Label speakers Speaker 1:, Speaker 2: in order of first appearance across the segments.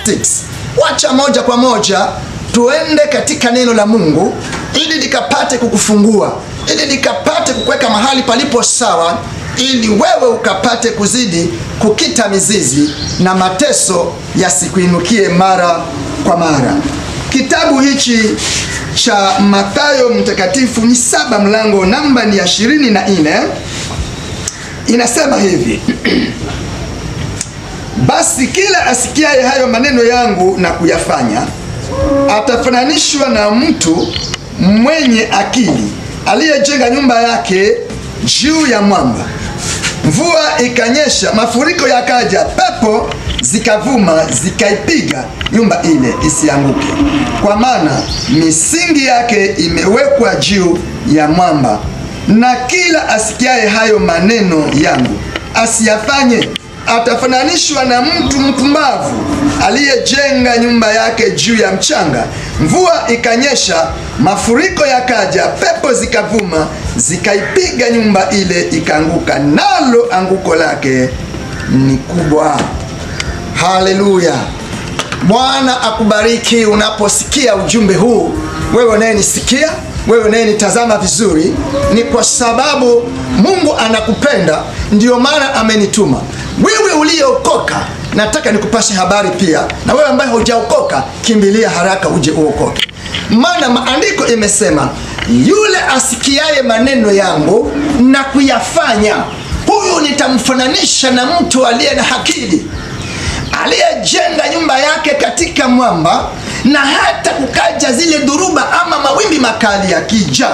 Speaker 1: 6. Wacha moja kwa moja tuende katika neno la Mungu ili likapate kukufungua, ili likapate kukuweka mahali palipo sawa, ili wewe ukapate kuzidi kukita mizizi na mateso yasikuinukie mara kwa mara. Kitabu hichi cha Mathayo mtakatifu ni 7 mlango namba ni 24. Inasema hivi: basi kila asikiaye hayo maneno yangu na kuyafanya atafananishwa na mtu mwenye akili aliyejenga nyumba yake juu ya mwamba. Mvua ikanyesha, mafuriko yakaja, pepo zikavuma zikaipiga nyumba ile isianguke, kwa maana misingi yake imewekwa juu ya mwamba. Na kila asikiaye hayo maneno yangu asiyafanye atafananishwa na mtu mpumbavu aliyejenga nyumba yake juu ya mchanga. Mvua ikanyesha, mafuriko yakaja, pepo zikavuma zikaipiga nyumba ile ikaanguka, nalo anguko lake ni kubwa. Haleluya. Bwana akubariki unaposikia ujumbe huu. Wewe unayenisikia, wewe unayenitazama vizuri, ni kwa sababu Mungu anakupenda, ndio maana amenituma. Wewe uliyeokoka, nataka nikupashe habari pia, na wewe ambaye hujaokoka, kimbilia haraka uje uokoke. Maana maandiko imesema, yule asikiaye maneno yangu na kuyafanya, huyu nitamfananisha na mtu aliye na akili, aliyejenga nyumba yake katika mwamba, na hata kukaja zile dhuruba ama mawimbi makali yakija,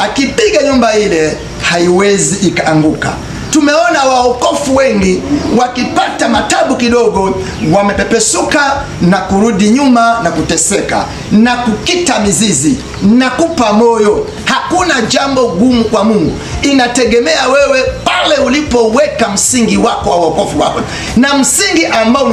Speaker 1: akipiga nyumba ile haiwezi ikaanguka. Tumeona waokofu wengi wakipata matabu kidogo, wamepepesuka na kurudi nyuma na kuteseka na kukita mizizi na kupa moyo. Hakuna jambo gumu kwa Mungu, inategemea wewe pale ulipoweka msingi wako wa wokovu wako. Na msingi ambao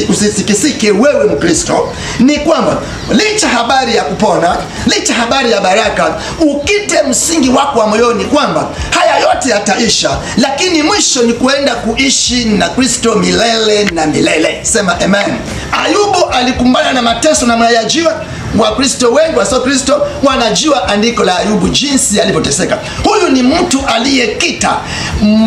Speaker 1: usisikisike wewe Mkristo ni kwamba licha habari ya kupona, licha habari ya baraka, ukite msingi wako wa moyoni kwamba haya yote yataisha, lakini mwisho ni kuenda kuishi na Kristo milele na milele. Sema amen. Ayubu alikumbana na mateso na mayajiwa. Wakristo wengi wasio Kristo wanajua andiko la Ayubu jinsi alivyoteseka. Huyu ni mtu aliyekita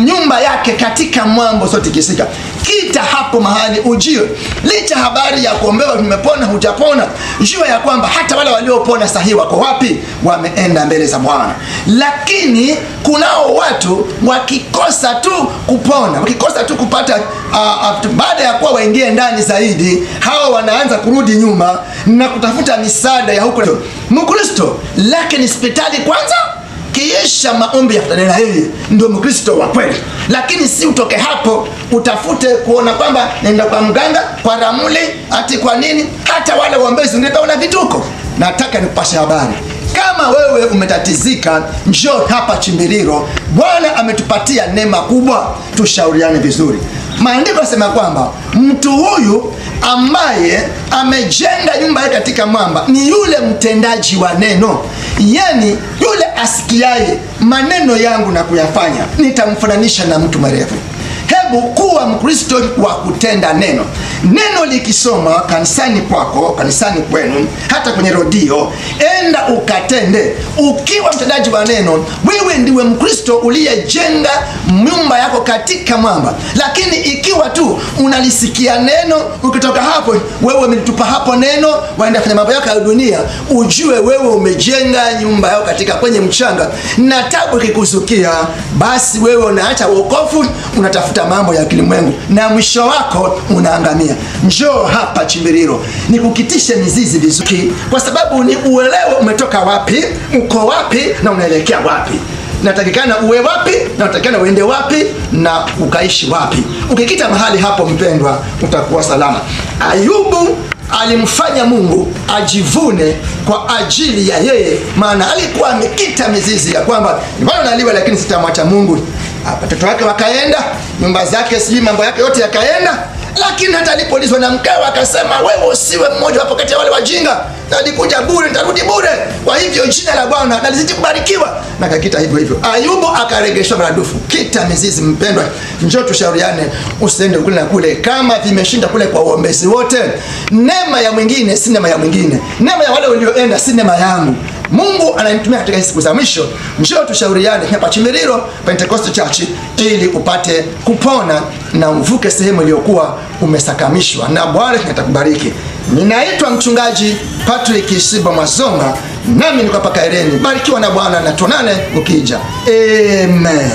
Speaker 1: nyumba yake katika mwamba usiotikisika. Kita hapo mahali ujio. Licha habari ya kuombewa umepona hujapona, jua ya kwamba hata wale waliopona sahihi wako wapi? Wameenda mbele za Bwana. Lakini kunao watu wakikosa tu kupona, wakikosa tu kupata baada ya kuwa waingie ndani zaidi, hawa wanaanza kurudi nyuma na kutafuta misaada ya huko. Mkristo lake ni hospitali kwanza, kisha maombi yafuatane yeye, ndio Mkristo wa kweli. Lakini si utoke hapo utafute kuona kwamba nenda kwa mganga, kwa ramuli, ati kwa nini. Hata wale waombezi ungeona vituko. Nataka nikupashe habari, kama wewe umetatizika, njoo hapa Chimbililo. Bwana ametupatia neema kubwa, tushauriane vizuri. Maandiko yanasema kwamba mtu huyu ambaye amejenga nyumba yake katika mwamba ni yule mtendaji wa neno. Yani yule asikiaye maneno yangu na kuyafanya, nitamfananisha na mtu mrefu. Hebu kuwa Mkristo wa kutenda neno. Neno likisoma kanisani kwako, kanisani kwenu, hata kwenye redio, enda ukatende. Ukiwa mtendaji wa neno, wewe ndiwe Mkristo uliyejenga nyumba yako katika mwamba. Lakini ikiwa tu unalisikia neno, ukitoka hapo wewe umelitupa hapo neno, waenda kufanya mambo yako ya dunia, ujue wewe umejenga nyumba yako katika kwenye mchanga, na tabu ikikusukia, basi wewe unaacha wokovu, unatafuta mambo ya kilimwengu, na mwisho wako unaangamia. Njoo hapa Chimbililo nikukitishe mizizi vizuri, kwa sababu ni uelewe umetoka wapi, uko wapi na unaelekea wapi. Natakikana uwe wapi na natakikana uende wapi na ukaishi wapi. Ukikita mahali hapo, mpendwa, utakuwa salama. Ayubu alimfanya Mungu ajivune kwa ajili ya yeye, maana alikuwa amekita mizizi ya kwamba bado naliwa lakini sitamwacha Mungu. Watoto wake wakaenda, nyumba zake, mambo yake yote yakaenda. Lakini hata alipoulizwa na mkewe akasema, wewe usiwe mmoja wapo kati ya wale wajinga, nalikuja bure, nitarudi bure. Kwa hivyo jina la Bwana nalizidi kubarikiwa. Na kakita hivyo hivyo. Ayubu akaregeshwa maradufu. Kita mizizi mpendwa, njoo tushauriane, usiende kule na kule. Kama vimeshinda kule kwa uombezi wote, neema ya mwingine si neema ya mwingine. Neema ya wale walioenda si neema yangu. Mungu ananitumia katika siku za mwisho. Njoo tushauriane hapa Chimiriro Pentecostal Church ili upate kupona na uvuke sehemu iliyokuwa umesakamishwa, na Bwana atakubariki. Ninaitwa mchungaji Patrick Siba Mazonga, nami niko hapa Kaireni. Barikiwa na Bwana na tuonane ukija. Amen.